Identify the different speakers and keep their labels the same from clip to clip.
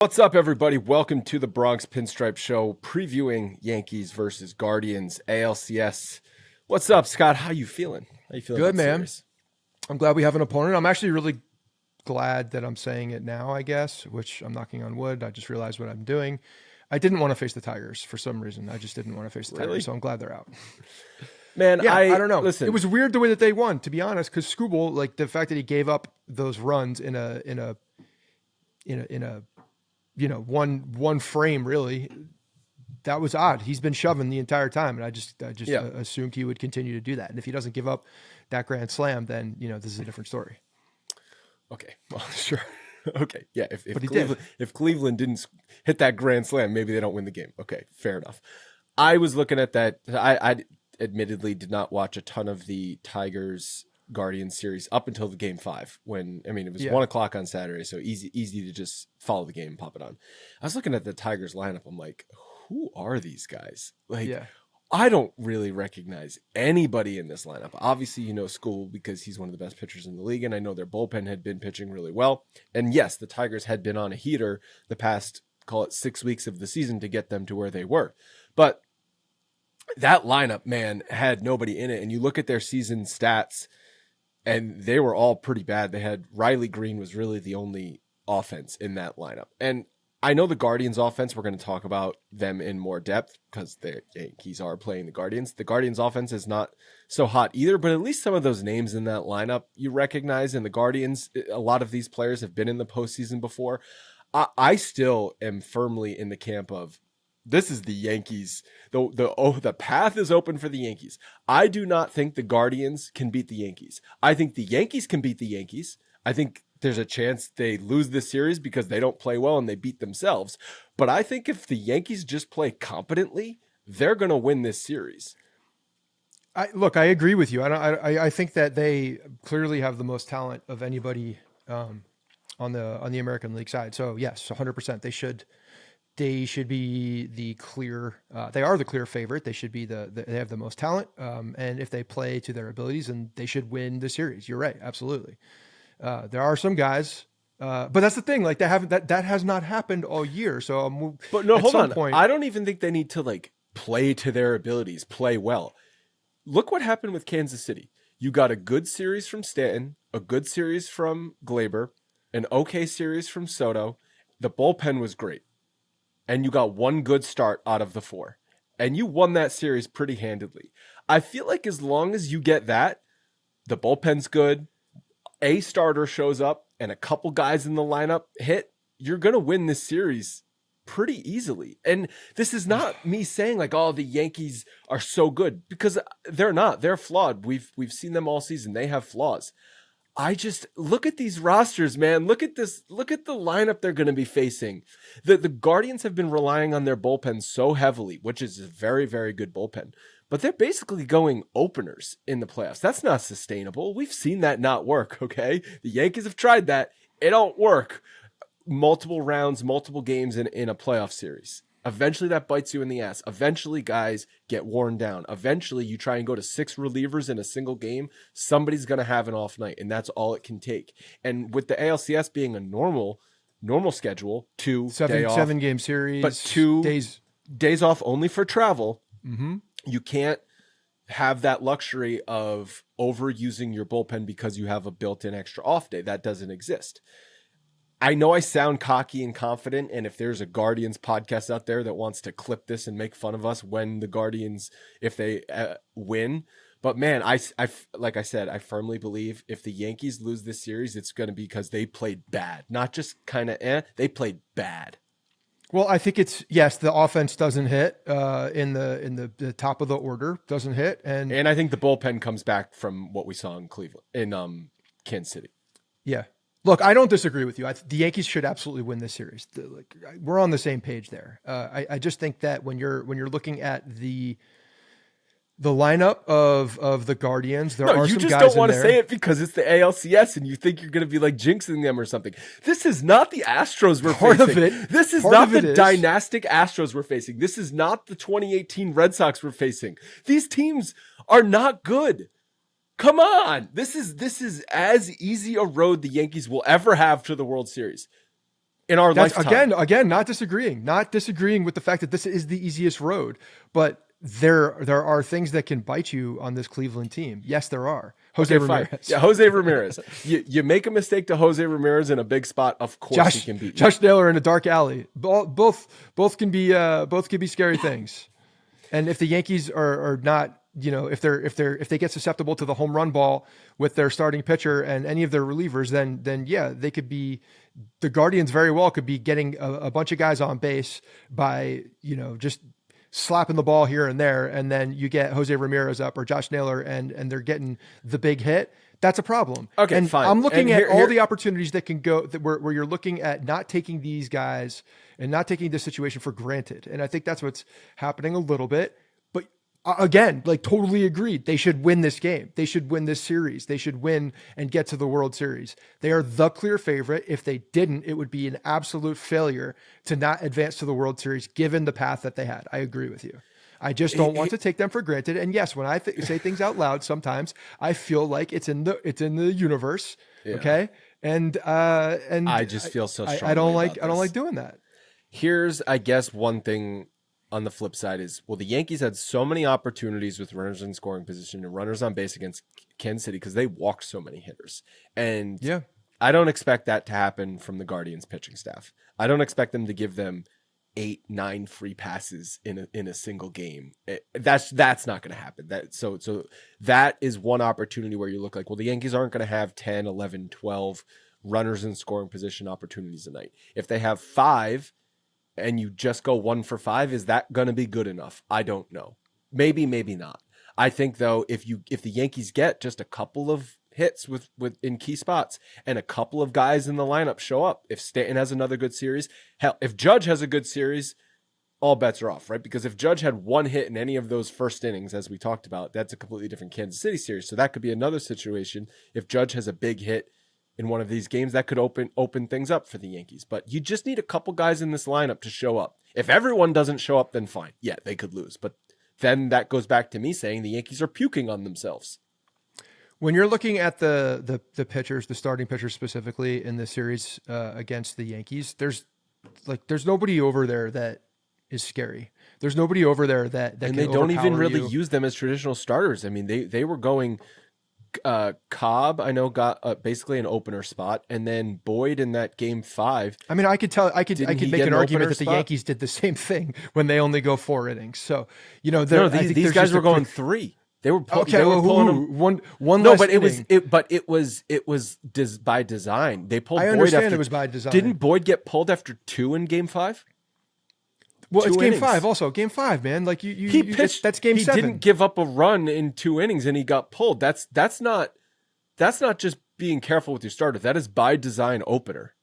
Speaker 1: What's up, everybody? Welcome to the Bronx Pinstripes show, previewing Yankees versus Guardians, ALCS. What's up, Scott? How you feeling? How you feeling?
Speaker 2: Good, man. I'm glad we have an opponent. I'm actually really glad that I'm saying it now, I guess, which I'm knocking on wood. I just realized what I'm doing. I didn't want to face the Tigers for some reason. I just didn't want to face the Tigers, so I'm glad they're out.
Speaker 1: Man,
Speaker 2: yeah, I don't know.
Speaker 1: Listen,
Speaker 2: it was weird the way that they won, to be honest, because Scooble, like the fact that he gave up those runs in a one frame, really, that was odd. He's been shoving the entire time, and I just assumed he would continue to do that. And if he doesn't give up that grand slam, then this is a different story.
Speaker 1: Okay, well, sure. Okay, yeah. If Cleveland didn't hit that grand slam, maybe they don't win the game. Okay, fair enough. I was looking at that. I admittedly did not watch a ton of the Tigers Guardians series up until the game 5 when, it was 1 o'clock on Saturday. So easy to just follow the game and pop it on. I was looking at the Tigers lineup. I'm like, who are these guys? I don't really recognize anybody in this lineup. Obviously, School because he's one of the best pitchers in the league. And I know their bullpen had been pitching really well. And yes, the Tigers had been on a heater the past, call it 6 weeks of the season to get them to where they were. But that lineup, man, had nobody in it. And you look at their season stats, and they were all pretty bad. They had Riley Green was really the only offense in that lineup. And I know the Guardians offense, we're going to talk about them in more depth because the Yankees are playing the Guardians. The Guardians offense is not so hot either, but at least some of those names in that lineup you recognize. And the Guardians, a lot of these players have been in the postseason before. I still am firmly in the camp of, this is the Yankees. The path is open for the Yankees. I do not think the Guardians can beat the Yankees. I think the Yankees can beat the Yankees. I think there's a chance they lose this series because they don't play well and they beat themselves. But I think if the Yankees just play competently, they're going to win this series.
Speaker 2: I agree with you. I think that they clearly have the most talent of anybody on the American League side. So yes, 100%. They should be the clear. They are the clear favorite. They should be they have the most talent. And if they play to their abilities, then they should win the series. You're right, absolutely. There are some guys, but that's the thing. Like that has not happened all year. So,
Speaker 1: but no, hold on. I don't even think they need to play to their abilities, play well. Look what happened with Kansas City. You got a good series from Stanton, a good series from Glaber, an okay series from Soto. The bullpen was great. And you got one good start out of the 4. And you won that series pretty handedly. I feel like as long as you get that, the bullpen's good, a starter shows up, and a couple guys in the lineup hit, you're going to win this series pretty easily. And this is not me saying the Yankees are so good, because they're not. They're flawed. We've seen them all season. They have flaws. I just look at these rosters, man. Look at this. Look at the lineup they're going to be facing. The Guardians have been relying on their bullpen so heavily, which is a very, very good bullpen. But they're basically going openers in the playoffs. That's not sustainable. We've seen that not work, okay? The Yankees have tried that. It don't work. Multiple rounds, multiple games in a playoff series. Eventually that bites you in the ass. Eventually guys get worn down. Eventually you try and go to 6 relievers in a single game. Somebody's going to have an off night, and that's all it can take. And with the ALCS being a normal schedule, 2
Speaker 2: seven game series,
Speaker 1: but 2 days off only for travel.
Speaker 2: Mm-hmm.
Speaker 1: You can't have that luxury of overusing your bullpen because you have a built-in extra off day. That doesn't exist. I know I sound cocky and confident, and if there's a Guardians podcast out there that wants to clip this and make fun of us when the Guardians, if they win, but man, I like I said, I firmly believe if the Yankees lose this series, it's going to be because they played bad, not just kind of they played bad.
Speaker 2: Well, I think it's the offense doesn't hit in the top of the order, doesn't hit, and
Speaker 1: I think the bullpen comes back from what we saw in Cleveland, in Kansas City.
Speaker 2: Yeah. Look, I don't disagree with you. The Yankees should absolutely win this series. We're on the same page there. I just think that when you're looking at the lineup of the Guardians, there are some guys in there. You just don't want to
Speaker 1: say it because it's the ALCS and you think you're going to be jinxing them or something. This is not the Astros we're facing. This is not the dynastic Astros we're facing. This is not the 2018 Red Sox we're facing. These teams are not good. Come on. This is as easy a road the Yankees will ever have to the World Series. in our lifetime.
Speaker 2: Again, not disagreeing with the fact that this is the easiest road, but there are things that can bite you on this Cleveland team. Yes, there are. Jose Ramirez.
Speaker 1: Fine. Yeah, Jose Ramirez. You make a mistake to Jose Ramirez in a big spot, of course he can beat you.
Speaker 2: Josh Naylor in a dark alley. Both can be scary things. And if the Yankees are not, if they get susceptible to the home run ball with their starting pitcher and any of their relievers, then yeah, they could be. The Guardians very well could be getting a bunch of guys on base by just slapping the ball here and there, and then you get Jose Ramirez up or Josh Naylor and they're getting the big hit. That's a problem.
Speaker 1: Okay,
Speaker 2: and
Speaker 1: fine.
Speaker 2: I'm looking at all the opportunities that can go where you're looking at not taking these guys and not taking this situation for granted. And I think that's what's happening a little bit. But again, like totally agreed. They should win this game. They should win this series. They should win and get to the World Series. They are the clear favorite. If they didn't, it would be an absolute failure to not advance to the World Series, given the path that they had. I agree with you. I just don't want to take them for granted. And yes, when I say things out loud, sometimes I feel like it's in the universe. Yeah. Okay. And
Speaker 1: I just feel so strongly
Speaker 2: I don't like doing that.
Speaker 1: Here's, I guess, one thing on the flip side is, well, the Yankees had so many opportunities with runners in scoring position and runners on base against Kansas City because they walked so many hitters. And yeah, I don't expect that to happen from the Guardians pitching staff. I don't expect them to give them 8-9 free passes in a single game. That's not going to happen. So that is one opportunity where you look like, well, the Yankees aren't going to have 10, 11, 12 runners in scoring position opportunities a night. If they have 5 and you just go 1 for 5, is that going to be good enough? I don't know. Maybe not. I think though, if the Yankees get just a couple of hits with in key spots and a couple of guys in the lineup show up, if Stanton has another good series, hell, if Judge has a good series, all bets are off, right? Because if Judge had 1 hit in any of those first innings, as we talked about, that's a completely different Kansas City series. So that could be another situation. If Judge has a big hit in one of these games, that could open things up for the Yankees. But you just need a couple guys in this lineup to show up. If everyone doesn't show up, then fine. Yeah, they could lose. But then that goes back to me saying the Yankees are puking on themselves.
Speaker 2: When you're looking at the pitchers, the starting pitchers specifically in this series against the Yankees, there's nobody over there that is scary. There's nobody over there that and they don't even really
Speaker 1: use them as traditional starters. I mean, they were going. Cobb, I know, got basically an opener spot, and then Boyd in that game 5.
Speaker 2: I mean, I could make an argument that the Yankees did the same thing when they only go 4 innings. So,
Speaker 1: these guys were going 3. They were
Speaker 2: pulling them one.
Speaker 1: No, but it was by design. They pulled.
Speaker 2: I understand it was by design.
Speaker 1: Didn't Boyd get pulled after 2 in game 5?
Speaker 2: Well, it's game 5 also. Game 5, man. Like
Speaker 1: he pitched.
Speaker 2: That's game 7.
Speaker 1: He didn't give up a run in 2 innings and he got pulled. That's not just being careful with your starter. That is by design opener.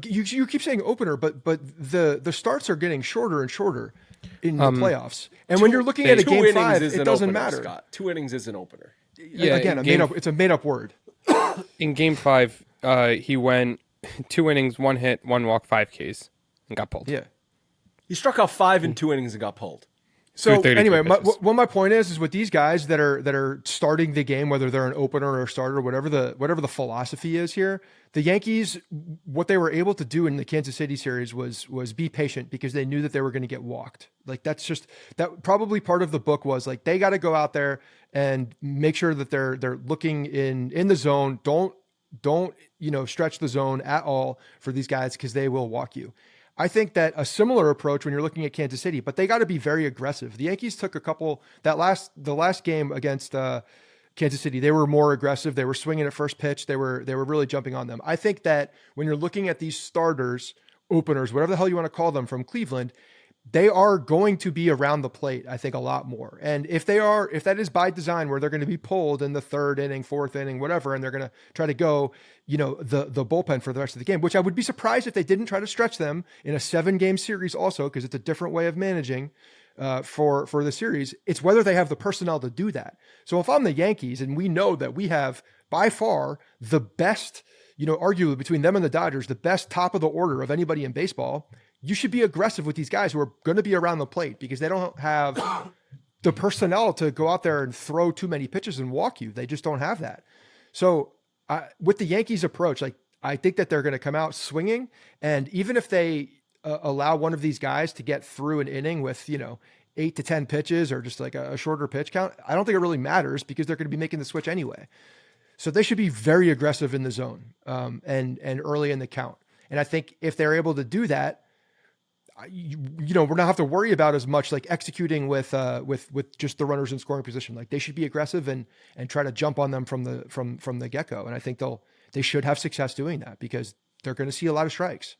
Speaker 2: You keep saying opener, but the starts are getting shorter and shorter in the playoffs. And when you're looking at a game 5, it doesn't matter.
Speaker 1: Scott. 2 innings is an opener.
Speaker 2: Yeah, again, it's a made up word.
Speaker 3: In game 5, he went 2 innings, 1 hit, 1 walk, 5 Ks, and got pulled.
Speaker 2: Yeah.
Speaker 1: He struck out 5 in 2 innings and got pulled.
Speaker 2: So anyway, my point is with these guys that are starting the game, whether they're an opener or a starter, whatever the philosophy is here, the Yankees, what they were able to do in the Kansas City series was be patient because they knew that they were going to get walked. Like that probably part of the book was like they got to go out there and make sure that they're looking in the zone. Don't stretch the zone at all for these guys because they will walk you. I think that a similar approach when you're looking at Kansas City, but they got to be very aggressive. The Yankees took the last game against Kansas City. They were more aggressive. They were swinging at first pitch. They were really jumping on them. I think that when you're looking at these starters, openers, whatever the hell you want to call them from Cleveland, they are going to be around the plate, I think, a lot more. And if that is by design where they're going to be pulled in the 3rd inning, 4th inning, whatever, and they're going to try to go, the bullpen for the rest of the game, which I would be surprised if they didn't try to stretch them in a 7-game series also, because it's a different way of managing for the series. It's whether they have the personnel to do that. So if I'm the Yankees and we know that we have by far the best, arguably between them and the Dodgers, the best top of the order of anybody in baseball, you should be aggressive with these guys who are going to be around the plate because they don't have the personnel to go out there and throw too many pitches and walk you. They just don't have that. So with the Yankees approach, like I think that they're going to come out swinging. And even if they allow one of these guys to get through an inning with, 8 to 10 pitches or just like a shorter pitch count, I don't think it really matters because they're going to be making the switch anyway. So they should be very aggressive in the zone and early in the count. And I think if they're able to do that, we're not have to worry about as much like executing with just the runners in scoring position. Like they should be aggressive and try to jump on them from the get-go. And I think they should have success doing that because they're going to see a lot of strikes.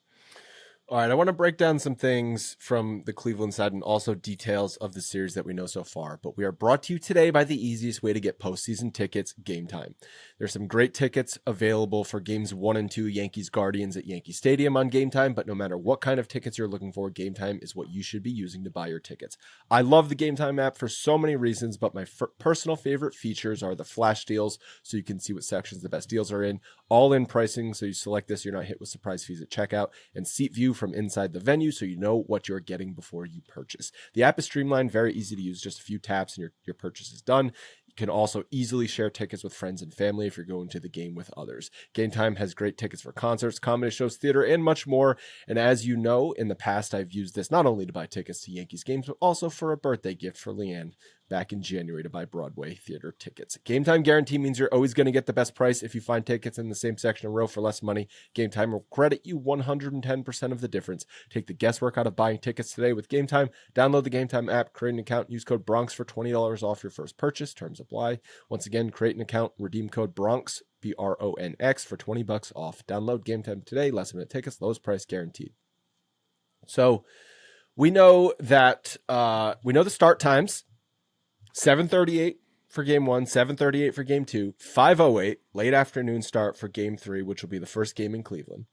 Speaker 1: All right, I want to break down some things from the Cleveland side and also details of the series that we know so far. But we are brought to you today by the easiest way to get postseason tickets, Game Time. There's some great tickets available for games 1 and 2, Yankees Guardians at Yankee Stadium on Game Time. But no matter what kind of tickets you're looking for, Game Time is what you should be using to buy your tickets. I love the Game Time app for so many reasons, but my personal favorite features are the flash deals, so you can see what sections the best deals are in, all-in pricing, so you select this, you're not hit with surprise fees at checkout, and seat view from inside the venue so you know what you're getting before you purchase. The app is streamlined, very easy to use, just a few taps and your purchase is done. You can also easily share tickets with friends and family if you're going to the game with others. Game Time has great tickets for concerts, comedy shows, theater, and much more. And as you know, in the past, I've used this not only to buy tickets to Yankees games, but also for a birthday gift for Leanne back in January to buy Broadway theater tickets. Game Time guarantee means you're always going to get the best price. If you find tickets in the same section or row for less money, Game Time will credit you 110% of the difference. Take the guesswork out of buying tickets today with Game Time. Download the Game Time app, create an account, use code BRONX for $20 off your first purchase. Terms apply. Once again, create an account, redeem code BRONX, BRONX, for $20 off. Download Game Time today. Last minute tickets, lowest price guaranteed. So we know that we know the start times. 7:38 for game 1, 7:38 for game 2, 5:08 late afternoon start for game 3, which will be the first game in Cleveland.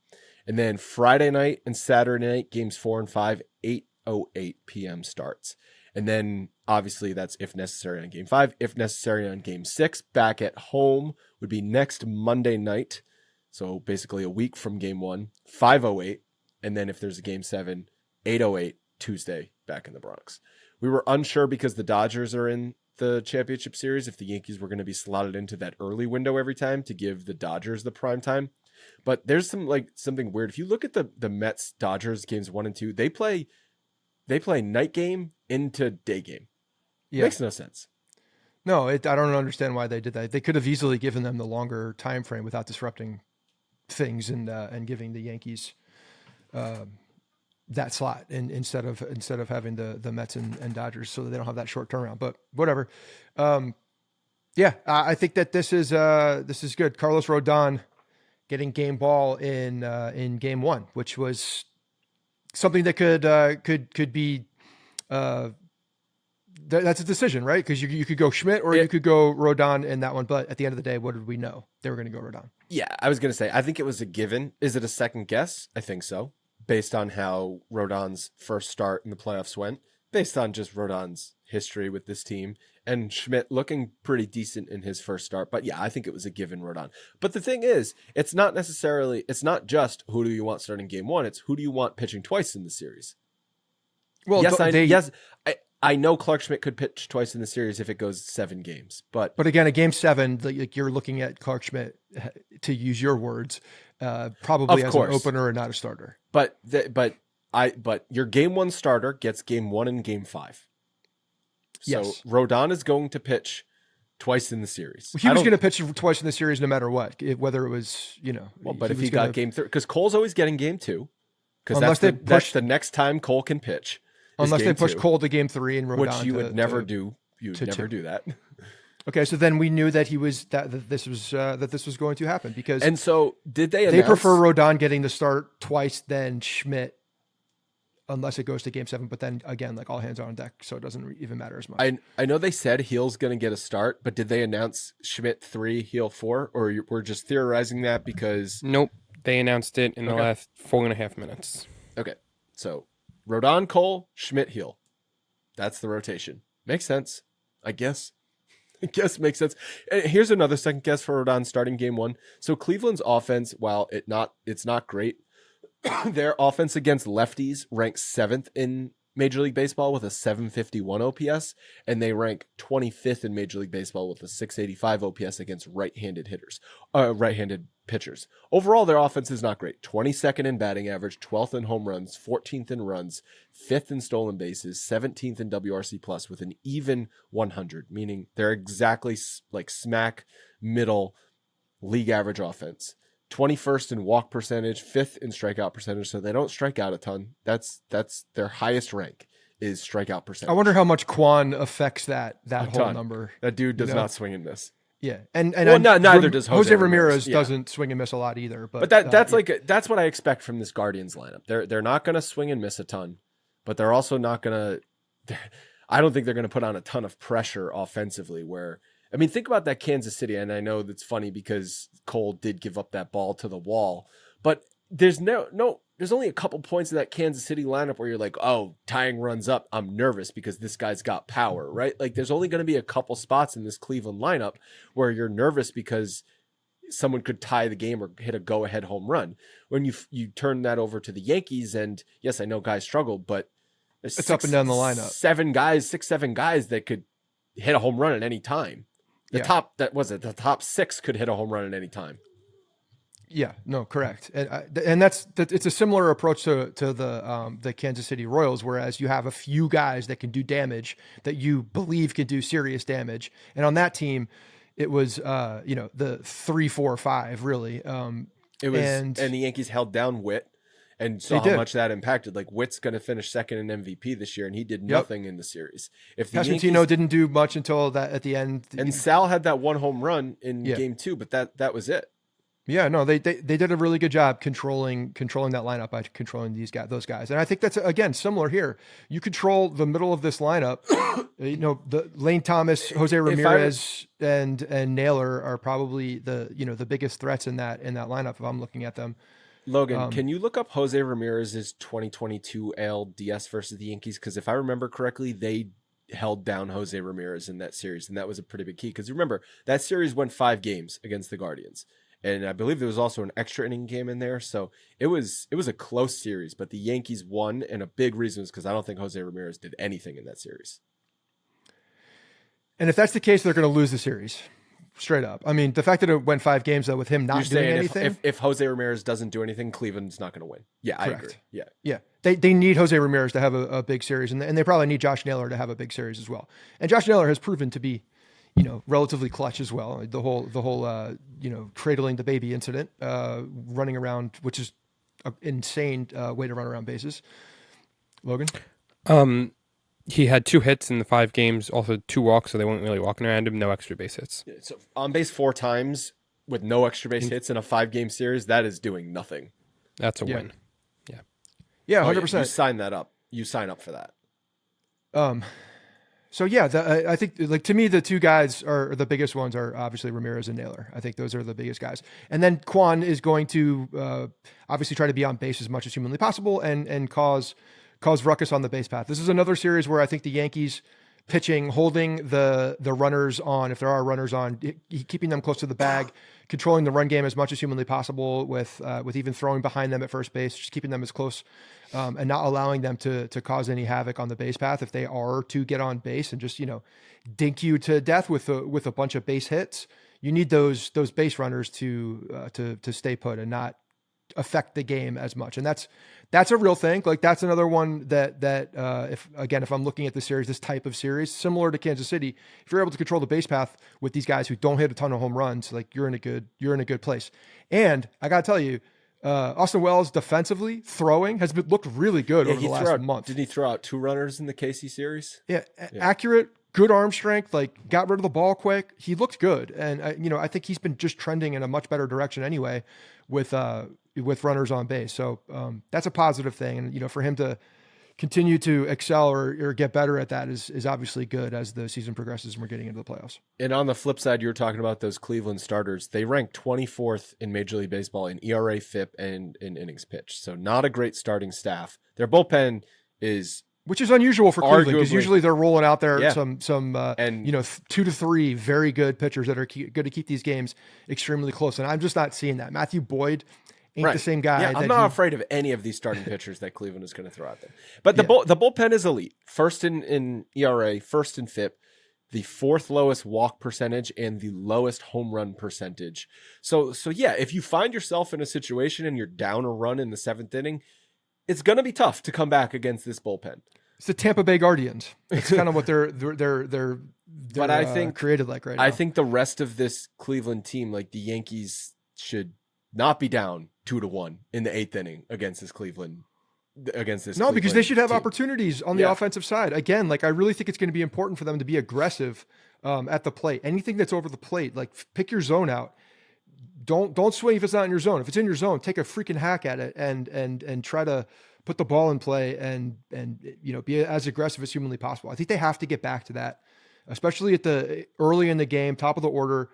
Speaker 1: And then Friday night and Saturday night, games 4 and 5, 8:08 p.m. starts. And then obviously that's if necessary on game 5, if necessary on game 6. Back at home would be next Monday night. So basically a week from game 1, 5:08. And then if there's a game 7, 8:08 Tuesday back in the Bronx. We were unsure because the Dodgers are in the championship series if the Yankees were going to be slotted into that early window every time to give the Dodgers the prime time. But there's something weird. If you look at the Mets Dodgers games 1 and 2, they play night game into day game. Yeah. Makes no sense.
Speaker 2: No, I don't understand why they did that. They could have easily given them the longer time frame without disrupting things and giving the Yankees that slot instead of having the Mets and Dodgers, so that they don't have that short turnaround. But whatever. I think that this is good. Carlos Rodon getting game ball in game 1, which was something that could be that's a decision, right? Because you could go Schmidt or you could go Rodon in that one. But at the end of the day, what did we know? They were going to go Rodon.
Speaker 1: Yeah, I was going to say, I think it was a given. Is it a second guess? I think so. Based on how Rodon's first start in the playoffs went, based on just Rodon's history with this team, and Schmidt looking pretty decent in his first start. But yeah, I think it was a given Rodon. But the thing is, it's not just who do you want starting game 1, it's who do you want pitching twice in the series. Well, yes, I know Clark Schmidt could pitch twice in the series if it goes 7 games, but
Speaker 2: again, a game 7, like you're looking at Clark Schmidt, to use your words, probably as an opener and not a starter.
Speaker 1: But your game 1 starter gets game 1 and game 5. So yes. Rodon is going to pitch twice in the series.
Speaker 2: Well, he was going to pitch twice in the series no matter what, whether it was,
Speaker 1: Well, but if he got game 3, because Cole's always getting game 2, because that's the next time Cole can pitch.
Speaker 2: Unless they push Cole to game 3 and Rodon,
Speaker 1: which you would never do. You would never do that.
Speaker 2: Okay, so then we knew that this was going to happen because.
Speaker 1: And so did they?
Speaker 2: They prefer Rodon getting the start twice than Schmidt, unless it goes to game 7. But then again, like all hands are on deck, so it doesn't even matter as much.
Speaker 1: I know they said Heel's going to get a start, but did they announce Schmidt 3, Heel 4, or we're just theorizing that because?
Speaker 3: Nope, they announced it in the last 4.5 minutes.
Speaker 1: Okay, so. Rodon, Cole, Schmidt, Heel. That's the rotation. Makes sense, I guess. Makes sense. And here's another second guess for Rodon starting game 1. So Cleveland's offense, while it's not great, their offense against lefties ranks 7th in Major League Baseball with a 751 OPS, and they rank 25th in Major League Baseball with a 685 OPS against right-handed pitchers. Overall, their offense is not great. 22nd in batting average, 12th in home runs, 14th in runs, 5th in stolen bases, 17th in WRC plus with an even 100, meaning they're exactly like smack middle league average offense. 21st in walk percentage, 5th in strikeout percentage, so they don't strike out a ton. That's their highest rank is strikeout percentage.
Speaker 2: I wonder how much Quan affects that whole
Speaker 1: ton.
Speaker 2: number.
Speaker 1: That dude does not swing and miss.
Speaker 2: Yeah, and
Speaker 1: neither does
Speaker 2: Jose Ramirez. Doesn't swing and miss a lot either. But
Speaker 1: that's that's what I expect from this Guardians lineup. They're not going to swing and miss a ton, but they're also not going to. I don't think they're going to put on a ton of pressure offensively. I mean, think about that Kansas City, and I know that's funny because Cole did give up that ball to the wall, but there's there's only a couple points of that Kansas City lineup where you're like, oh, tying runs up, I'm nervous because this guy's got power, right? Like there's only going to be a couple spots in this Cleveland lineup where you're nervous because someone could tie the game or hit a go-ahead home run. When you turn that over to the Yankees, and yes, I know guys struggle, but
Speaker 2: it's up and down the lineup.
Speaker 1: 6-7 guys that could hit a home run at any time. The top 6 could hit a home run at any time.
Speaker 2: Yeah, no, correct. And it's a similar approach to the Kansas City Royals, whereas you have a few guys that can do damage that you believe can do serious damage. And on that team, it was the 3, 4, 5 really. And
Speaker 1: the Yankees held down Witt and saw how much that impacted. Like Witt's going to finish second in MVP this year, and he did nothing in the series. If the
Speaker 2: Pasquantino didn't do much until that at the end,
Speaker 1: and Sal had that one home run in game 2, but that was it.
Speaker 2: Yeah, no, they did a really good job controlling that lineup by controlling those guys, and I think that's again similar here. You control the middle of this lineup. The Lane Thomas, Jose Ramirez, and Naylor are probably the biggest threats in that lineup if I'm looking at them.
Speaker 1: Logan, can you look up Jose Ramirez's 2022 ALDS versus the Yankees? Because if I remember correctly, they held down Jose Ramirez in that series, and that was a pretty big key. Because remember, that series went 5 games against the Guardians, and I believe there was also an extra inning game in there. So it was a close series, but the Yankees won, and a big reason was because I don't think Jose Ramirez did anything in that series.
Speaker 2: And if that's the case, they're going to lose the series. Straight up. I mean, the fact that it went 5 games though with him not doing anything.
Speaker 1: If Jose Ramirez doesn't do anything, Cleveland's not going to win. Yeah, correct. I agree.
Speaker 2: Yeah. They need Jose Ramirez to have a big series, and they probably need Josh Naylor to have a big series as well. And Josh Naylor has proven to be, relatively clutch as well. The whole cradling the baby incident, running around, which is an insane way to run around bases. Logan.
Speaker 3: He had 2 hits in the 5 games, also 2 walks, so they weren't really walking around him. No extra base hits.
Speaker 1: Yeah, so on base 4 times with no extra base hits in a 5-game series, that is doing nothing.
Speaker 3: That's a win.
Speaker 2: Yeah, 100%.
Speaker 1: You sign that up. You sign up for that.
Speaker 2: So I think to me the 2 guys are the biggest ones are obviously Ramirez and Naylor. I think those are the biggest guys, and then Quan is going to obviously try to be on base as much as humanly possible and cause ruckus on the base path. This is another series where I think the Yankees pitching, holding the runners on, if there are runners on, keeping them close to the bag, controlling the run game as much as humanly possible with even throwing behind them at first base, just keeping them as close and not allowing them to cause any havoc on the base path if they are to get on base and just, dink you to death with a bunch of base hits. You need those base runners to stay put and not affect the game as much. And that's a real thing. Like that's another one that if I'm looking at the series, this type of series, similar to Kansas City, if you're able to control the base path with these guys who don't hit a ton of home runs, like you're in a good place. And I got to tell you, Austin Wells defensively throwing has looked really good over the last month.
Speaker 1: Did he throw out 2 runners in the KC series?
Speaker 2: Yeah. Accurate, good arm strength, like got rid of the ball quick. He looked good. And I think he's been just trending in a much better direction anyway with runners on base. So that's a positive thing. And, for him to continue to excel or get better at that is obviously good as the season progresses and we're getting into the playoffs.
Speaker 1: And on the flip side, you were talking about those Cleveland starters. They rank 24th in Major League Baseball in ERA, FIP, and in innings pitched. So not a great starting staff. Their bullpen is...
Speaker 2: Which is unusual for Cleveland because usually they're rolling out there some 2 to 3 very good pitchers that are good to keep these games extremely close. And I'm just not seeing that. Matthew Boyd ain't the same guy.
Speaker 1: Yeah, I'm
Speaker 2: that
Speaker 1: not
Speaker 2: he-
Speaker 1: afraid of any of these starting pitchers that Cleveland is going to throw out there. But the
Speaker 2: Yeah.
Speaker 1: the bullpen is elite. First in ERA, first in FIP, the fourth lowest walk percentage, and the lowest home run percentage. So yeah, if you find yourself in a situation and you're down a run in the seventh inning, it's going to be tough to come back against this bullpen.
Speaker 2: It's the Tampa Bay Guardians. It's kind of what they're
Speaker 1: But I think
Speaker 2: created like right now.
Speaker 1: I think the rest of this Cleveland team, like the Yankees, should not be down 2-1 in the eighth inning against this Cleveland. Because
Speaker 2: they should have
Speaker 1: team.
Speaker 2: Opportunities on the offensive side. Again, like I really think it's going to be important for them to be aggressive at the plate. Anything that's over the plate, like pick your zone out. Don't swing if it's not in your zone. If it's in your zone, take a freaking hack at it and try to put the ball in play and be as aggressive as humanly possible. I think they have to get back to that, especially at the early in the game, top of the order.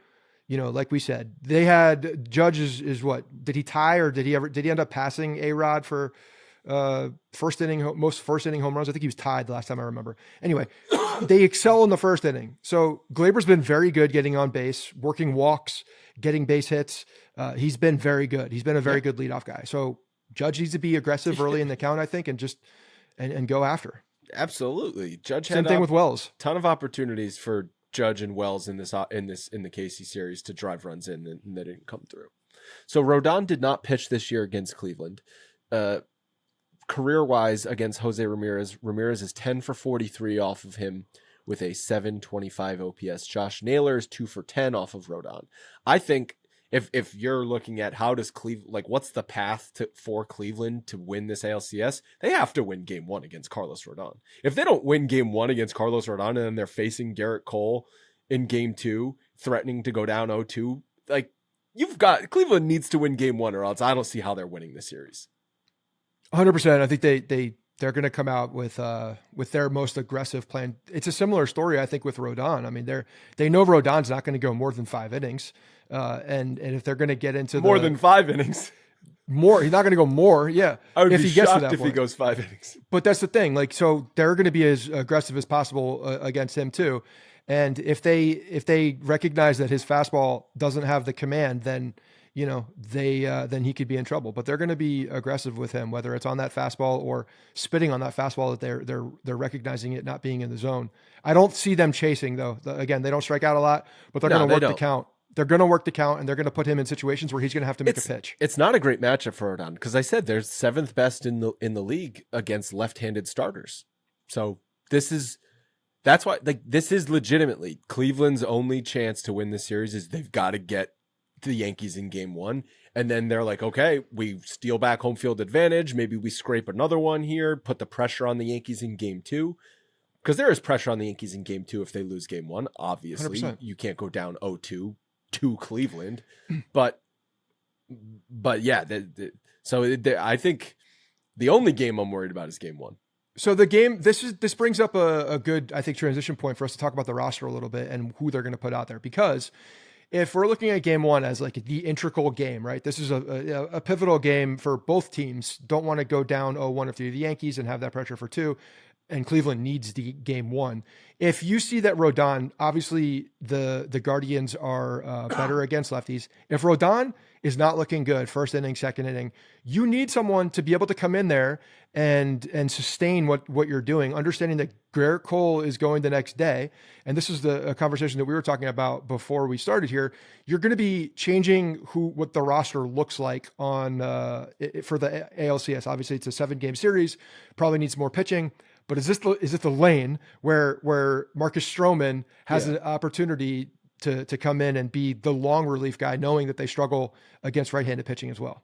Speaker 2: Like we said, they had Judge is what, did he tie or did he end up passing A-Rod for most first inning home runs? I think he was tied the last time I remember. Anyway, they excel in the first inning. So Glaber's been very good getting on base, working walks, getting base hits. He's been very good. He's been a very good leadoff guy. So Judge needs to be aggressive early in the count, I think, and just and go after.
Speaker 1: Absolutely. Judge had
Speaker 2: same thing with Wells.
Speaker 1: Ton of opportunities for Judge and Wells in the KC series to drive runs in, and they didn't come through. So Rodon did not pitch this year against Cleveland. Career-wise against Jose Ramirez is 10 for 43 off of him with a 725 OPS. Josh Naylor is 2 for 10 off of Rodon. I think if you're looking at how does Cleveland, like what's the path for Cleveland to win this ALCS, they have to win game 1 against Carlos Rodon. If they don't win game 1 against Carlos Rodon and then they're facing Garrett Cole in game 2, threatening to go down 0-2, like Cleveland needs to win game 1 or else I don't see how they're winning the series.
Speaker 2: 100%. I think they're going to come out with their most aggressive plan. It's a similar story, I think, with Rodon. I mean, they know Rodon's not going to go more than 5 innings. And if they're going to get into
Speaker 1: more than 5 innings,
Speaker 2: he's not going to go more. Yeah.
Speaker 1: I would
Speaker 2: if
Speaker 1: be
Speaker 2: he gets to
Speaker 1: shocked
Speaker 2: that
Speaker 1: if
Speaker 2: point.
Speaker 1: he goes 5 innings.
Speaker 2: But that's the thing. Like, so they're going to be as aggressive as possible against him too. And if they recognize that his fastball doesn't have the command, then then he could be in trouble. But they're going to be aggressive with him, whether it's on that fastball or spitting on that fastball that they're recognizing it not being in the zone. I don't see them chasing though. Again, they don't strike out a lot, but they're going to work the count. They're going to work the count, and they're going to put him in situations where he's going to have to make a pitch.
Speaker 1: It's not a great matchup for Rodon because I said they're 7th best in the league against left-handed starters. So that's why this is legitimately Cleveland's only chance to win this series is they've got to get the Yankees in game 1, and then they're like, okay, we steal back home field advantage. Maybe we scrape another one here, put the pressure on the Yankees in game 2. Because there is pressure on the Yankees in game 2 if they lose game 1. Obviously,
Speaker 2: 100%.
Speaker 1: You can't go down 0-2 to Cleveland. But yeah, I think the only game I'm worried about is game 1.
Speaker 2: So the game, this brings up a good, I think, transition point for us to talk about the roster a little bit and who they're going to put out there. Because if we're looking at game 1 as like the integral game, right? This is a pivotal game for both teams. Don't want to go down 0-1 if you're the Yankees and have that pressure for 2. And Cleveland needs the game 1. If you see that Rodon, obviously the Guardians are better against lefties. If Rodon is not looking good, first inning, second inning, you need someone to be able to come in there and sustain what you're doing, understanding that Garrett Cole is going the next day. And this is a conversation that we were talking about before we started here. You're going to be changing what the roster looks like on for the ALCS. Obviously, it's a 7-game series, probably needs more pitching. But is it the lane where Marcus Stroman has an opportunity to come in and be the long relief guy, knowing that they struggle against right-handed pitching as well?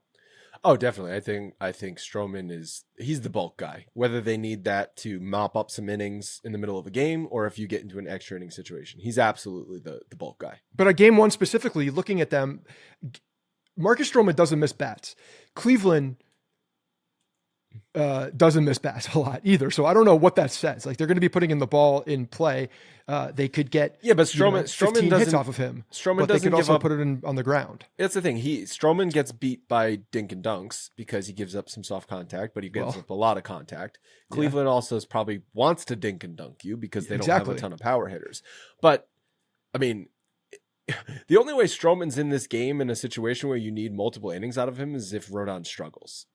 Speaker 1: Oh, definitely. I think Stroman he's the bulk guy. Whether they need that to mop up some innings in the middle of a game or if you get into an extra inning situation, he's absolutely the bulk guy.
Speaker 2: But at game 1 specifically, looking at them, Marcus Stroman doesn't miss bats. Cleveland doesn't miss bats a lot either. So I don't know what that says. Like they're going to be putting in the ball in play. They could get
Speaker 1: but Stroman
Speaker 2: 15 hits off of him.
Speaker 1: Stroman
Speaker 2: but they
Speaker 1: doesn't
Speaker 2: could also
Speaker 1: give up,
Speaker 2: put it on the ground.
Speaker 1: That's the thing. Stroman gets beat by dink and dunks because he gives up some soft contact, but he gives up a lot of contact. Cleveland also probably wants to dink and dunk you because they don't have a ton of power hitters. But I mean, The only way Stroman's in this game in a situation where you need multiple innings out of him is if Rodon struggles.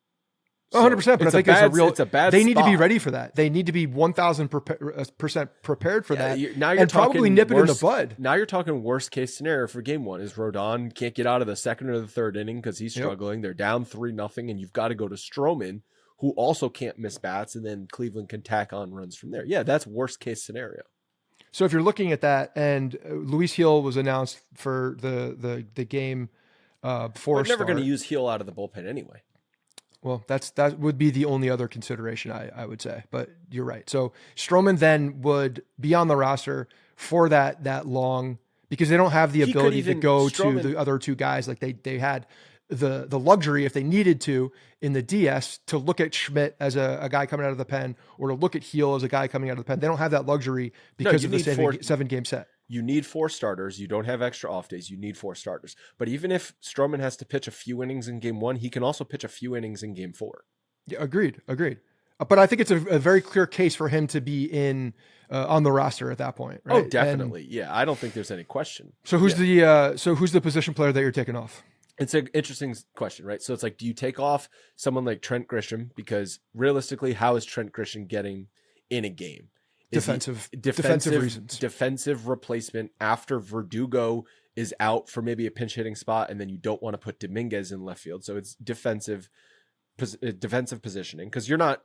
Speaker 2: 100%, but I think
Speaker 1: it's a bad
Speaker 2: they need to be
Speaker 1: spot.
Speaker 2: ready for that. They need to be 1,000% prepared for that.
Speaker 1: Now you're
Speaker 2: and probably nip it in the bud.
Speaker 1: Now you're talking worst case scenario for game one is Rodon can't get out of the second or the third inning because he's struggling. They're down 3-0, and you've got to go to Stroman, who also can't miss bats, and then Cleveland can tack on runs from there. Yeah, that's worst case scenario.
Speaker 2: So if you're looking at that, and Luis Hill was announced for the game before,
Speaker 1: we're never going to use Hill out of the bullpen anyway.
Speaker 2: Well, that would be the only other consideration I would say, but you're right. So Stroman then would be on the roster for that long because they don't have the ability to go to the other two guys like they had the luxury if they needed to in the DS to look at Schmidt as a guy coming out of the pen or to look at Heel as a guy coming out of the pen. They don't have that luxury because of the 7-game set.
Speaker 1: You need 4 starters. You don't have extra off days. You need 4 starters. But even if Stroman has to pitch a few innings in game 1, he can also pitch a few innings in game 4.
Speaker 2: Yeah, agreed. But I think it's a very clear case for him to be in on the roster at that point. Right?
Speaker 1: Oh, definitely. Yeah, I don't think there's any question.
Speaker 2: So who's the position player that you're taking off?
Speaker 1: It's an interesting question, right? So it's like, do you take off someone like Trent Grisham? Because realistically, how is Trent Grisham getting in a game?
Speaker 2: Defensive reasons.
Speaker 1: Defensive replacement after Verdugo is out for maybe a pinch hitting spot, and then you don't want to put Dominguez in left field. So it's defensive positioning because you're not,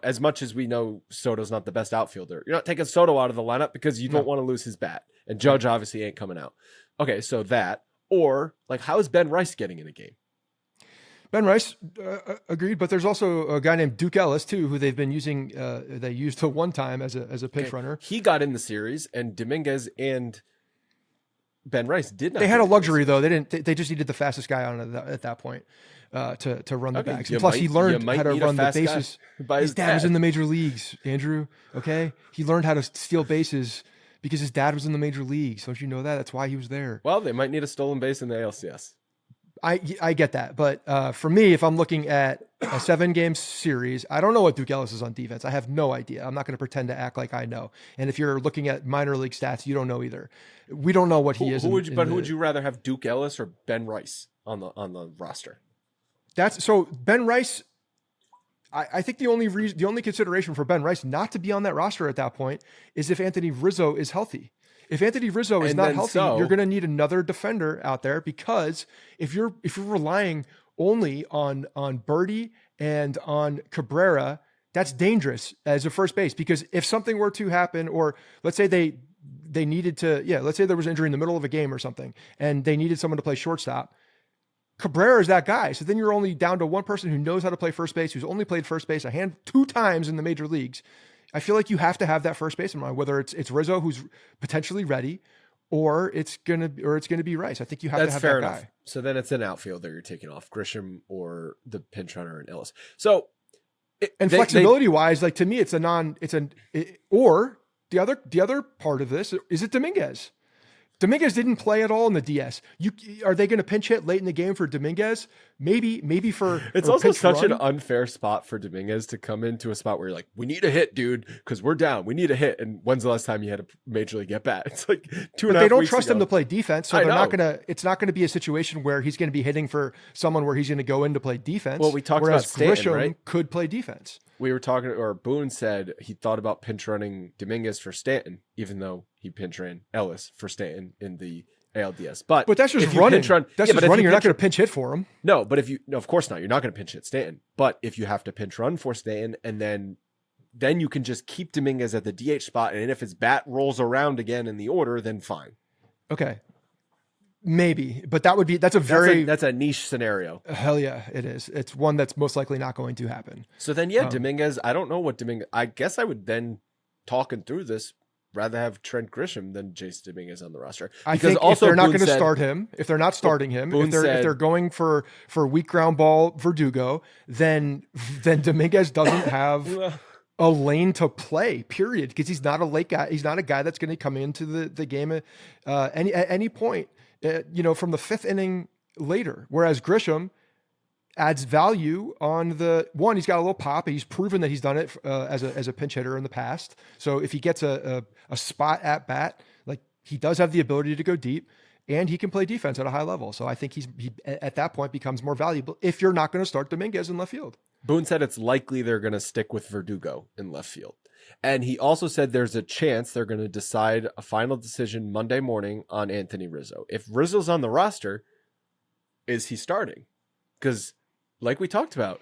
Speaker 1: as much as we know Soto's not the best outfielder, you're not taking Soto out of the lineup because you don't want to lose his bat. And Judge obviously ain't coming out. Okay, so that, or like, how is Ben Rice getting in a game?
Speaker 2: Ben Rice, agreed, but there's also a guy named Duke Ellis too, who they've been using. They used to one time as a pinch runner.
Speaker 1: He got in the series, and Dominguez and Ben Rice did not.
Speaker 2: They had a luxury though. They didn't. They just needed the fastest guy on at that point to run the bags. And plus, he learned how to run the bases. His dad was in the major leagues, Andrew. Okay, he learned how to steal bases because his dad was in the major leagues. Don't you know that? That's why he was there.
Speaker 1: Well, they might need a stolen base in the ALCS.
Speaker 2: I get that, but for me, if I'm looking at a 7-game series, I don't know what Duke Ellis is on defense. I have no idea. I'm not going to pretend to act like I know. And if you're looking at minor league stats, you don't know either. We don't know what he is.
Speaker 1: Who would you rather have, Duke Ellis or Ben Rice on the roster?
Speaker 2: So Ben Rice. I think the only consideration for Ben Rice not to be on that roster at that point is if Anthony Rizzo is healthy. If Anthony Rizzo is not healthy, you're going to need another defender out there because if you're relying only on Birdie and on Cabrera, that's dangerous as a first base because if something were to happen, or let's say they needed to, let's say there was injury in the middle of a game or something, and they needed someone to play shortstop. Cabrera is that guy. So then you're only down to one person who knows how to play first base, who's only played first base 2 times in the major leagues. I feel like you have to have that first base in mind, whether it's Rizzo who's potentially ready, or it's gonna be Rice. I think you have to have that guy. Enough.
Speaker 1: So then it's an outfielder you're taking off, Grisham or the pinch runner in Ellis. So
Speaker 2: flexibility wise, like to me, or the other part of this is it Dominguez. Dominguez didn't play at all in the DS. Are they going to pinch hit late in the game for Dominguez? Maybe for
Speaker 1: it's also such an unfair spot for Dominguez to come into a spot where you're like, we need a hit, dude, because we're down. We need a hit. And when's the last time you had a major league at bat? It's like 2.5 weeks ago.
Speaker 2: But they don't trust him to play defense, so it's not gonna be a situation where he's going to be hitting for someone where he's going to go in to play defense.
Speaker 1: Well, we talked about Stanton,
Speaker 2: Grisham
Speaker 1: right?
Speaker 2: Could play defense.
Speaker 1: We were talking, or Boone said he thought about pinch running Dominguez for Stanton, even though he pinch ran Ellis for Stanton in the ALDS. But
Speaker 2: that's just running. That's just running. You're not going to pinch hit for him.
Speaker 1: No, but of course not. You're not going to pinch hit Stanton. But if you have to pinch run for Stanton, and then you can just keep Dominguez at the DH spot, and if his bat rolls around again in the order, then fine.
Speaker 2: Okay. Maybe, but that's a
Speaker 1: niche scenario.
Speaker 2: Hell yeah, it is. It's one that's most likely not going to happen.
Speaker 1: So then, Dominguez, I don't know what Dominguez, I guess I would then, talking through this, rather have Trent Grisham than Jason Dominguez on the roster.
Speaker 2: I think also if they're not going to start him, if they're not starting him, if they're going for weak ground ball Verdugo, then Dominguez doesn't have a lane to play, period, because he's not a late guy. He's not a guy that's going to come into the game at any point. From the 5th inning later, whereas Grisham adds value on the one. He's got a little pop. He's proven that he's done it as a pinch hitter in the past. So if he gets a spot at bat, like he does have the ability to go deep. and he can play defense at a high level. So I think he at that point becomes more valuable if you're not going to start Dominguez in left field.
Speaker 1: Boone said it's likely they're going to stick with Verdugo in left field. And he also said there's a chance they're going to decide a final decision Monday morning on Anthony Rizzo. If Rizzo's on the roster, is he starting? Because like we talked about,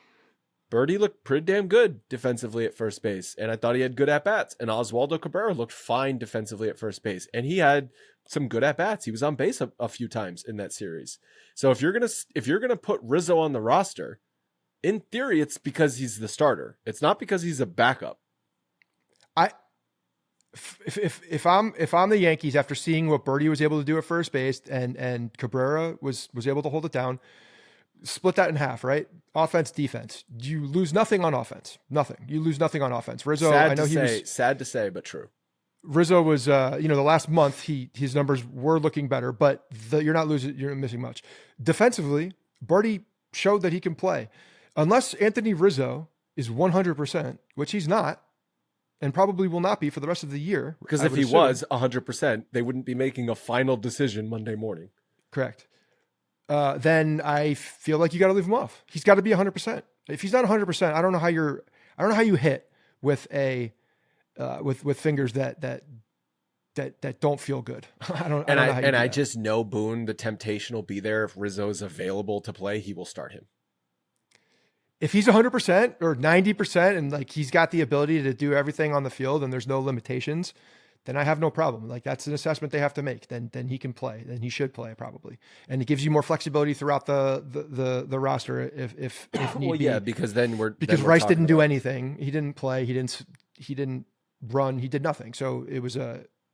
Speaker 1: Birdie looked pretty damn good defensively at first base, and I thought he had good at-bats. And Oswaldo Cabrera looked fine defensively at first base, and he had some good at-bats. He was on base a few times in that series. So if you're gonna put Rizzo on the roster, in theory, it's because he's the starter. It's not because he's a backup.
Speaker 2: If I'm the Yankees, after seeing what Birdie was able to do at first base and Cabrera was able to hold it down, split that in half, right? Offense, defense. You lose nothing on offense. Nothing. You lose nothing on offense. Rizzo,
Speaker 1: Sad to say, but true.
Speaker 2: Rizzo was, the last month his numbers were looking better, but you're not missing much. Defensively, Birdie showed that he can play. Unless Anthony Rizzo is 100%, which he's not, and probably will not be for the rest of the year.
Speaker 1: Because if he was 100%, they wouldn't be making a final decision Monday morning.
Speaker 2: Correct. Then I feel like you got to leave him off. He's got to be 100%. If he's not 100%, I don't know how you hit with with fingers that don't feel good. I
Speaker 1: just know Boone, the temptation will be there. If Rizzo is available to play, he will start him.
Speaker 2: If he's 100% or 90% and like he's got the ability to do everything on the field and there's no limitations, then I have no problem. Like that's an assessment they have to make. Then he can play. Then he should play probably, and it gives you more flexibility throughout the roster if need be.
Speaker 1: Because
Speaker 2: Rice didn't do anything. He didn't play. He didn't run. He did nothing. So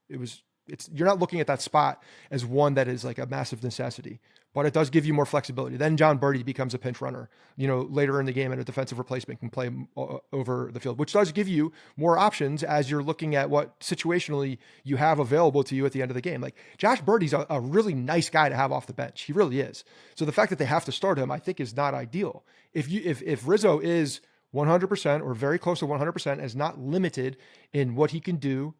Speaker 2: you're not looking at that spot as one that is like a massive necessity, but it does give you more flexibility. Then John Birdie becomes a pinch runner, later in the game, and a defensive replacement can play over the field, which does give you more options as you're looking at what situationally you have available to you at the end of the game. Like Josh Birdie's a really nice guy to have off the bench. He really is. So the fact that they have to start him, I think is not ideal. If Rizzo is 100% or very close to 100%, is not limited in what he can do,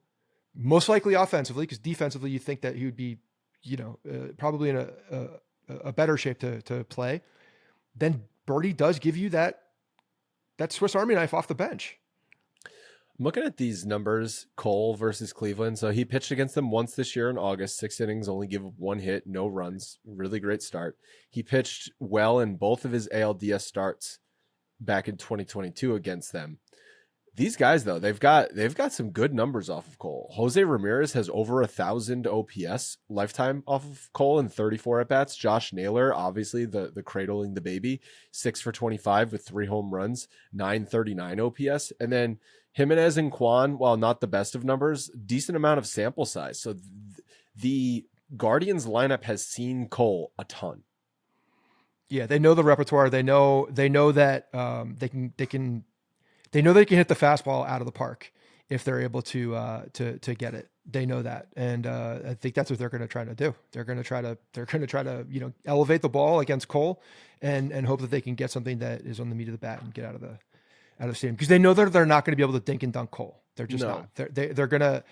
Speaker 2: most likely offensively, because defensively you think that he would be, probably in a better shape to play, then Birdie does give you that Swiss Army knife off the bench.
Speaker 1: I'm looking at these numbers, Cole versus Cleveland. So he pitched against them once this year in August, 6 innings, only give 1 hit, no runs, really great start. He pitched well in both of his ALDS starts back in 2022 against them. These guys, though, they've got some good numbers off of Cole. Jose Ramirez has over 1,000 OPS lifetime off of Cole in 34 at-bats. Josh Naylor, obviously the cradling the baby, 6 for 25 with 3 home runs, 939 OPS. And then Jimenez and Kwan, while not the best of numbers, decent amount of sample size. So the Guardians lineup has seen Cole a ton.
Speaker 2: Yeah, they know the repertoire. They know that they can hit the fastball out of the park if they're able to get it. They know that, and I think that's what they're going to try to do. They're going to try to elevate the ball against Cole, and hope that they can get something that is on the meat of the bat and get out of the stadium, because they know that they're not going to be able to dink and dunk Cole. They're just not. They're going to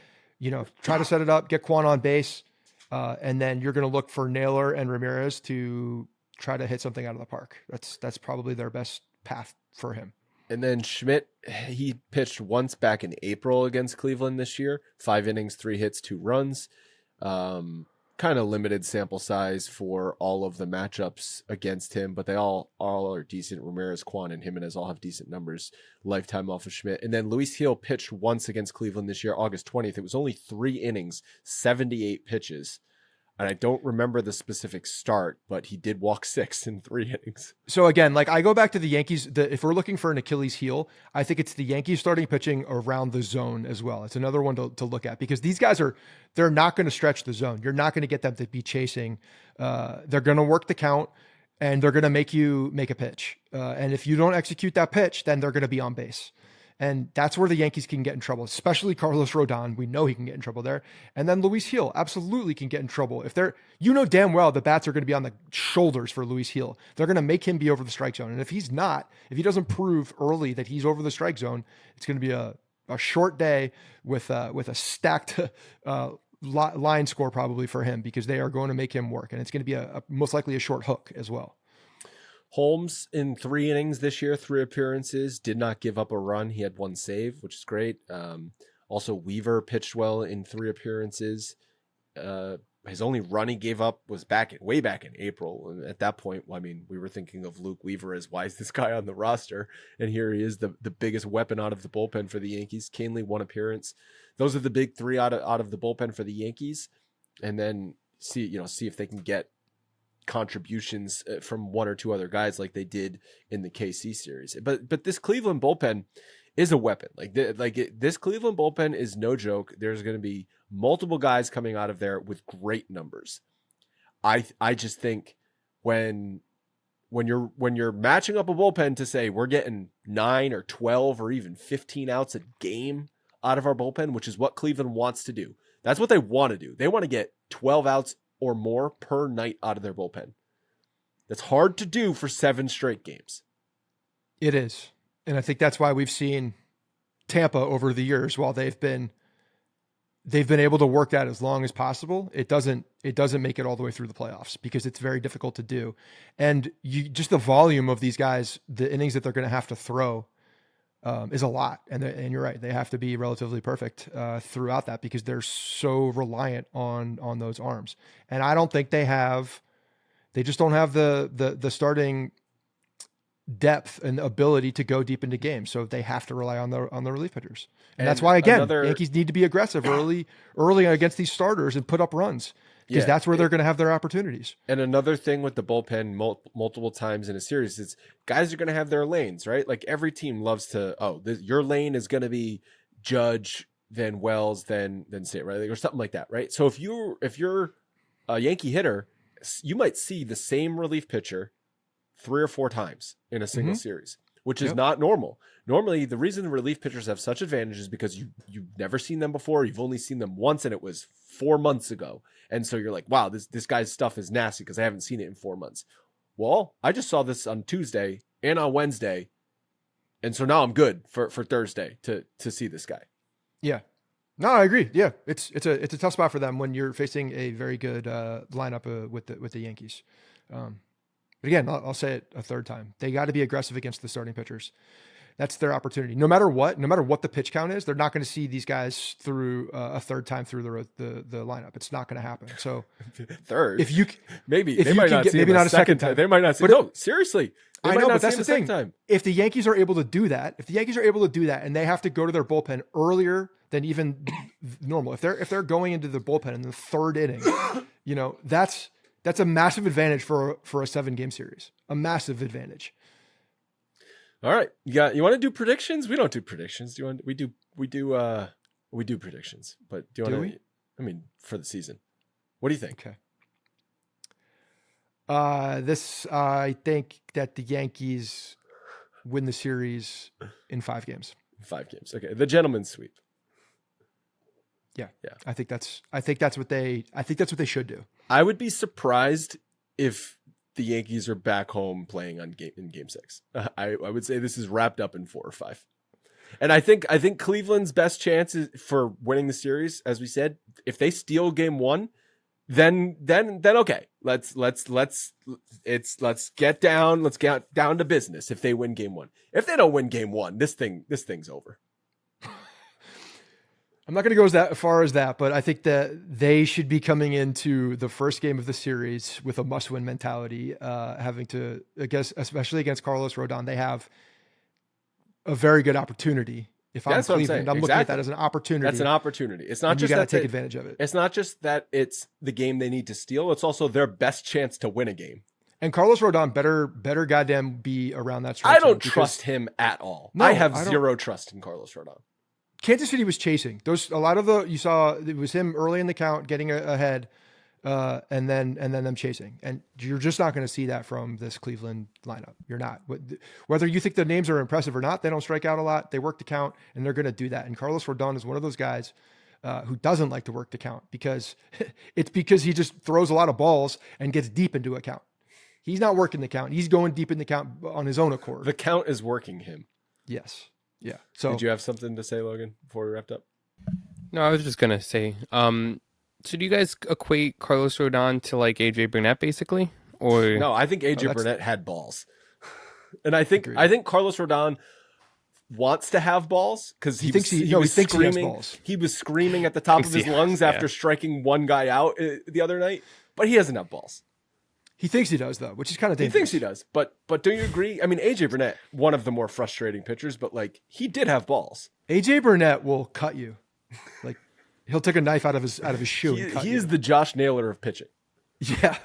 Speaker 2: try to set it up, get Kwan on base, and then you're going to look for Naylor and Ramirez to try to hit something out of the park. That's probably their best path for him.
Speaker 1: And then Schmidt, he pitched once back in April against Cleveland this year. 5 innings, 3 hits, 2 runs. Kind of limited sample size for all of the matchups against him, but they all are decent. Ramirez, Kwan, and Jimenez all have decent numbers lifetime off of Schmidt. And then Luis Gil pitched once against Cleveland this year, August 20th. It was only 3 innings, 78 pitches. And I don't remember the specific start, but he did walk 6 in 3 innings.
Speaker 2: So again, like I go back to the Yankees, if we're looking for an Achilles heel, I think it's the Yankees starting pitching around the zone as well. It's another one to look at, because these guys they're not going to stretch the zone. You're not going to get them to be chasing. They're going to work the count, and they're going to make you make a pitch. And if you don't execute that pitch, then they're going to be on base. And that's where the Yankees can get in trouble, especially Carlos Rodon. We know he can get in trouble there. And then Luis Gil absolutely can get in trouble. If damn well the bats are going to be on the shoulders for Luis Gil. They're going to make him be over the strike zone. And if he doesn't prove early that he's over the strike zone, it's going to be a short day with a stacked line score probably for him because they are going to make him work, and it's going to be a most likely a short hook as well.
Speaker 1: Holmes in 3 innings this year, 3 appearances, did not give up a run. He had 1 save, which is great. Also, Weaver pitched well in 3 appearances. His only run he gave up was way back in April. And at that point, I mean, we were thinking of Luke Weaver as, why is this guy on the roster? And here he is, the biggest weapon out of the bullpen for the Yankees. Canely 1 appearance. Those are the big 3 out of the bullpen for the Yankees. And then see if they can get contributions from 1 or 2 other guys like they did in the KC series. But this Cleveland bullpen is a weapon. This Cleveland bullpen is no joke. There's going to be multiple guys coming out of there with great numbers. I just think when you're matching up a bullpen to say we're getting 9 or 12 or even 15 outs a game out of our bullpen, which is what Cleveland wants to do. That's what they want to do. They want to get 12 outs or more per night out of their bullpen. That's hard to do for 7 straight games.
Speaker 2: It is. And I think that's why we've seen Tampa over the years, while they've been able to work that as long as possible, it doesn't make it all the way through the playoffs because it's very difficult to do. And just the volume of these guys, the innings that they're going to have to throw is a lot. And you're right. They have to be relatively perfect throughout that because they're so reliant on those arms. And I don't think they just don't have the starting depth and ability to go deep into games. So they have to rely on the relief pitchers. And that's why, again, Yankees need to be aggressive early against these starters and put up runs because that's where they're going to have their opportunities.
Speaker 1: And another thing with the bullpen multiple times in a series is guys are going to have their lanes, right? Like every team loves to, your lane is going to be Judge, then Wells, then State, right? Or something like that, right? So if you're a Yankee hitter, you might see the same relief pitcher 3 or 4 times in a single series, which is not normal. Normally, the reason relief pitchers have such advantage is because you've never seen them before. You've only seen them once, and it was 4 months ago. And so you're like, wow, this guy's stuff is nasty because I haven't seen it in 4 months. Well, I just saw this on Tuesday and on Wednesday, and so now I'm good for Thursday to see this guy.
Speaker 2: Yeah. No, I agree. Yeah, it's a tough spot for them when you're facing a very good lineup with the Yankees. But again, I'll say it a third time. They got to be aggressive against the starting pitchers. That's their opportunity. No matter what the pitch count is, they're not going to see these guys through a third time through the lineup. It's not going to happen. So
Speaker 1: third,
Speaker 2: if you
Speaker 1: they might not see maybe not a second time. They might not see. But no, seriously.
Speaker 2: I know, but that's the thing. Time. If the Yankees are able to do that, and they have to go to their bullpen earlier than even normal, if they're going into the bullpen in the 3rd inning, that's a massive advantage for a 7-game series. A massive advantage.
Speaker 1: All right, you want to do predictions? We don't do predictions. Do you want? We do predictions, but do you want to? I mean, for the season, what do you think?
Speaker 2: Okay. I think that the Yankees win the series in 5 games.
Speaker 1: 5 games. Okay, the gentleman's sweep.
Speaker 2: Yeah. I think that's what they should do.
Speaker 1: I would be surprised if the Yankees are back home playing in Game 6. I would say this is wrapped up in 4 or 5. And I think Cleveland's best chance is for winning the series, as we said, if they steal Game 1, then okay. Let's get down to business if they win Game 1. If they don't win Game 1, this thing's over.
Speaker 2: I'm not going to go as far as that, but I think that they should be coming into the first game of the series with a must-win mentality, having to, I guess, especially against Carlos Rodon, they have a very good opportunity. If I'm Cleveland, I'm looking at that as an opportunity.
Speaker 1: That's an opportunity. It's not just
Speaker 2: you got to take advantage of it.
Speaker 1: It's not just that it's the game they need to steal. It's also their best chance to win a game.
Speaker 2: And Carlos Rodon better goddamn be around that strike.
Speaker 1: I don't trust him at all. No, I have zero trust in Carlos Rodon.
Speaker 2: Kansas City was chasing you saw it was him early in the count getting ahead, and then them chasing, and you're just not going to see that from this Cleveland lineup. You're not. Whether you think the names are impressive or not, they don't strike out a lot. They work the count, and they're going to do that. And Carlos Rodon is one of those guys who doesn't like to work the count because he just throws a lot of balls and gets deep into a count. He's not working the count. He's going deep in the count on his own accord.
Speaker 1: The count is working him.
Speaker 2: Yes. Yeah. So
Speaker 1: did you have something to say, Logan, before we wrapped up?
Speaker 3: No, I was just going to say, So do you guys equate Carlos Rodon to like AJ Burnett basically? Or
Speaker 1: No, I think AJ Burnett had balls. And I think Carlos Rodon wants to have balls because he thinks he was screaming. He was screaming at the top of his lungs after striking one guy out the other night, but he doesn't have balls.
Speaker 2: He thinks he does though, which is kind of dangerous.
Speaker 1: He thinks he does, but do you agree? I mean, AJ Burnett, one of the more frustrating pitchers, but like he did have balls.
Speaker 2: AJ Burnett will cut you, like he'll take a knife out of his shoe.
Speaker 1: He is the Josh Naylor of pitching.
Speaker 2: Yeah.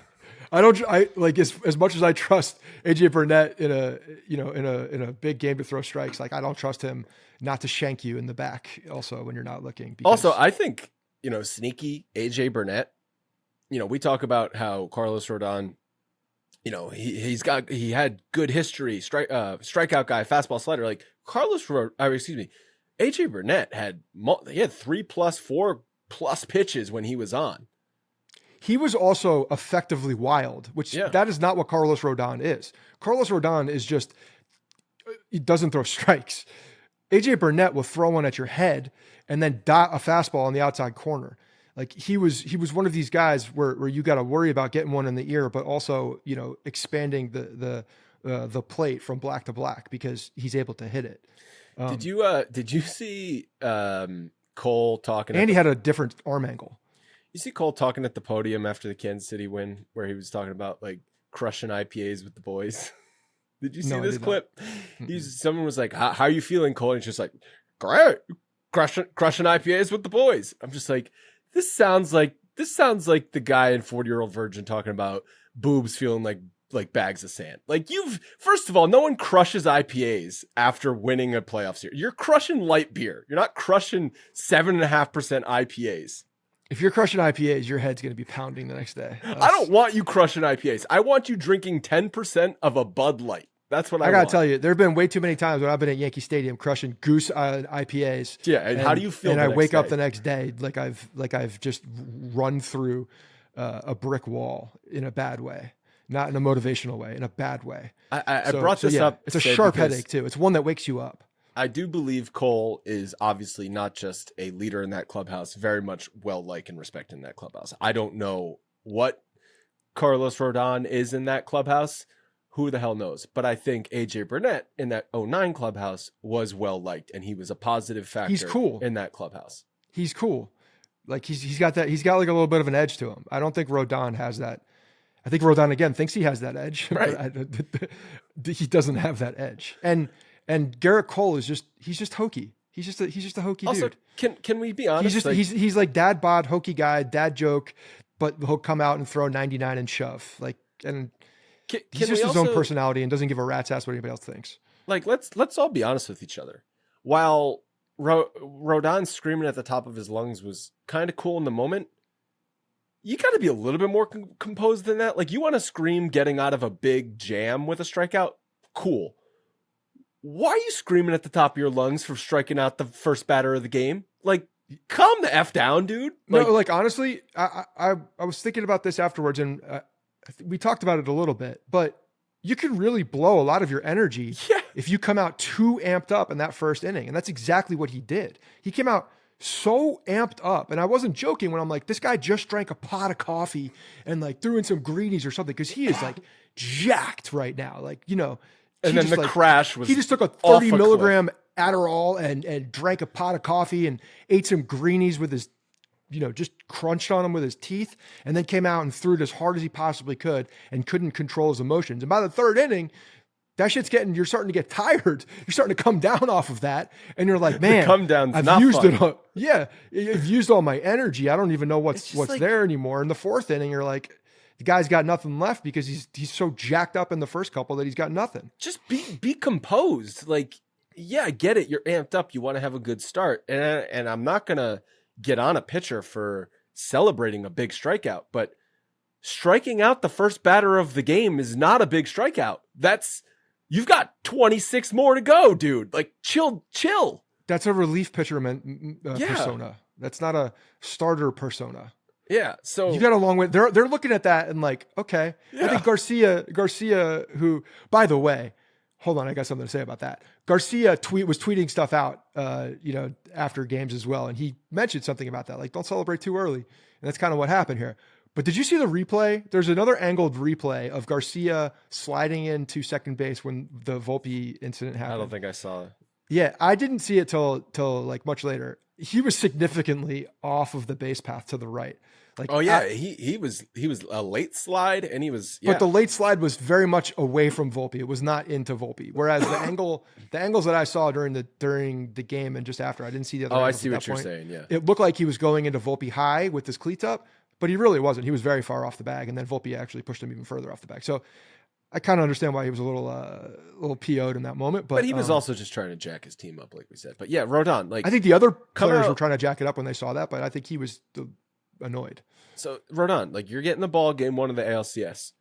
Speaker 2: I like as much as I trust AJ Burnett in a big game to throw strikes. Like I don't trust him not to shank you in the back also when you're not looking.
Speaker 1: Also, I think sneaky AJ Burnett. We talk about how Carlos Rodon, he had good history, strikeout guy, fastball slider. Like AJ Burnett had 3+, 4+ pitches when he was on.
Speaker 2: He was also effectively wild, which that is not what Carlos Rodon is. Carlos Rodon is just, he doesn't throw strikes. AJ Burnett will throw one at your head and then dot a fastball on the outside corner. Like he was one of these guys where you got to worry about getting one in the ear, but also, expanding the plate from black to black because he's able to hit it.
Speaker 1: Did you see Cole talking?
Speaker 2: And he had a different arm angle.
Speaker 1: You see Cole talking at the podium after the Kansas City win, where he was talking about like crushing IPAs with the boys. Did you see this clip? Someone was like, "How are you feeling, Cole?" And he's just like, "Great, crushing IPAs with the boys." I'm just like, this sounds like the guy in 40-Year-Old Virgin talking about boobs feeling like bags of sand. Like first of all, no one crushes IPAs after winning a playoff series. You're crushing light beer. You're not crushing 7.5% IPAs.
Speaker 2: If you're crushing IPAs, your head's going to be pounding the next day.
Speaker 1: I don't want you crushing IPAs. I want you drinking 10% of a Bud Light. That's what I
Speaker 2: got to tell you. There have been way too many times when I've been at Yankee Stadium crushing goose IPAs.
Speaker 1: Yeah, and how do you feel?
Speaker 2: And I wake up the next day like I've just run through a brick wall in a bad way, not in a motivational way, in a bad way.
Speaker 1: I brought this up.
Speaker 2: It's a sharp headache too. It's one that wakes you up.
Speaker 1: I do believe Cole is obviously not just a leader in that clubhouse, very much well-liked and respected in that clubhouse. I don't know what Carlos Rodon is in that clubhouse. Who the hell knows? But I think AJ Burnett in that 09 clubhouse was well-liked, and he was a positive factor.
Speaker 2: He's cool
Speaker 1: in that clubhouse.
Speaker 2: He's cool. Like he's got like a little bit of an edge to him. I don't think Rodon has that. I think Rodon again thinks he has that edge.
Speaker 1: Right.
Speaker 2: But he doesn't have that edge. And Garrett Cole is he's just hokey. He's just a hokey
Speaker 1: also,
Speaker 2: dude.
Speaker 1: Can we be honest?
Speaker 2: He's like dad bod, hokey guy, dad joke, but he'll come out and throw 99 and shove. Like, and he's just his own personality and doesn't give a rat's ass what anybody else thinks.
Speaker 1: Like, let's all be honest with each other. While Rodon screaming at the top of his lungs was kind of cool in the moment, you got to be a little bit more composed than that. Like, you want to scream getting out of a big jam with a strikeout? Cool. Why are you screaming at the top of your lungs for striking out the first batter of the game? Like, calm the F down, dude.
Speaker 2: Like honestly, I was thinking about this afterwards, and we talked about it a little bit, but you can really blow a lot of your energy if you come out too amped up in that first inning. And that's exactly what he did. He came out so amped up. And I wasn't joking when I'm like, this guy just drank a pot of coffee and like threw in some greenies or something, because he is like jacked right now. Like,
Speaker 1: and then the crash was,
Speaker 2: he just took a 30 milligram Adderall and drank a pot of coffee and ate some greenies with his, just crunched on them with his teeth, and then came out and threw it as hard as he possibly could and couldn't control his emotions. And by the third inning, that shit's you're starting to get tired. You're starting to come down off of that. And you're like, man, I've used all my energy. I don't even know what's there anymore. In the fourth inning, you're like, the guy's got nothing left because he's so jacked up in the first couple that he's got nothing.
Speaker 1: Just be composed. Like, yeah, I get it. You're amped up. You want to have a good start. And I'm not going to get on a pitcher for celebrating a big strikeout, but striking out the first batter of the game is not a big strikeout. You've got 26 more to go, dude. Like, chill.
Speaker 2: That's a relief pitcher persona. That's not a starter persona.
Speaker 1: Yeah, so
Speaker 2: you got a long way. They're looking at that and like, okay. Yeah. I think Garcia, who, by the way, hold on, I got something to say about that. Garcia was tweeting stuff out, after games as well. And he mentioned something about that, like don't celebrate too early. And that's kind of what happened here. But did you see the replay? There's another angled replay of Garcia sliding into second base when the Volpe incident happened.
Speaker 1: I don't think I saw it.
Speaker 2: Yeah, I didn't see it till like much later. He was significantly off of the base path to the right. Like,
Speaker 1: oh yeah, he was a late slide, and he was. Yeah.
Speaker 2: But the late slide was very much away from Volpe. It was not into Volpe. Whereas the angles that I saw during the game and just after, I didn't see the other.
Speaker 1: Oh, I
Speaker 2: angles
Speaker 1: see
Speaker 2: at
Speaker 1: what
Speaker 2: that
Speaker 1: you're
Speaker 2: point.
Speaker 1: saying. Yeah,
Speaker 2: it looked like he was going into Volpe high with his cleats up, but he really wasn't. He was very far off the bag, and then Volpe actually pushed him even further off the bag. So I kind of understand why he was a little PO'd in that moment. But
Speaker 1: he was also just trying to jack his team up, like we said. But yeah, Rodon, like
Speaker 2: I think the other players were trying to jack it up when they saw that, but I think he was annoyed.
Speaker 1: So Rodon, like you're getting the ball game 1 of the ALCS.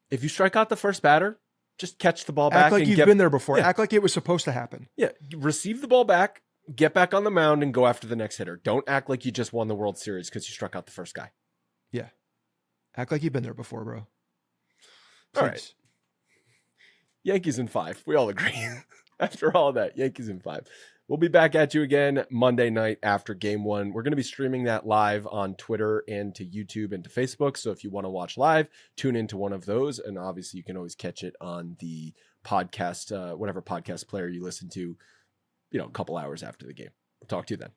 Speaker 1: If you strike out the first batter, just catch the ball back.
Speaker 2: Act like you've been there before. Yeah. Act like it was supposed to happen.
Speaker 1: Yeah, receive the ball back, get back on the mound, and go after the next hitter. Don't act like you just won the World Series because you struck out the first guy.
Speaker 2: Yeah, act like you've been there before, bro. Please.
Speaker 1: All right. Yankees in 5. We all agree. After all that, Yankees in 5. We'll be back at you again Monday night after game 1. We're going to be streaming that live on Twitter and to YouTube and to Facebook. So if you want to watch live, tune into one of those. And obviously you can always catch it on the podcast, whatever podcast player you listen to, a couple hours after the game. We'll talk to you then.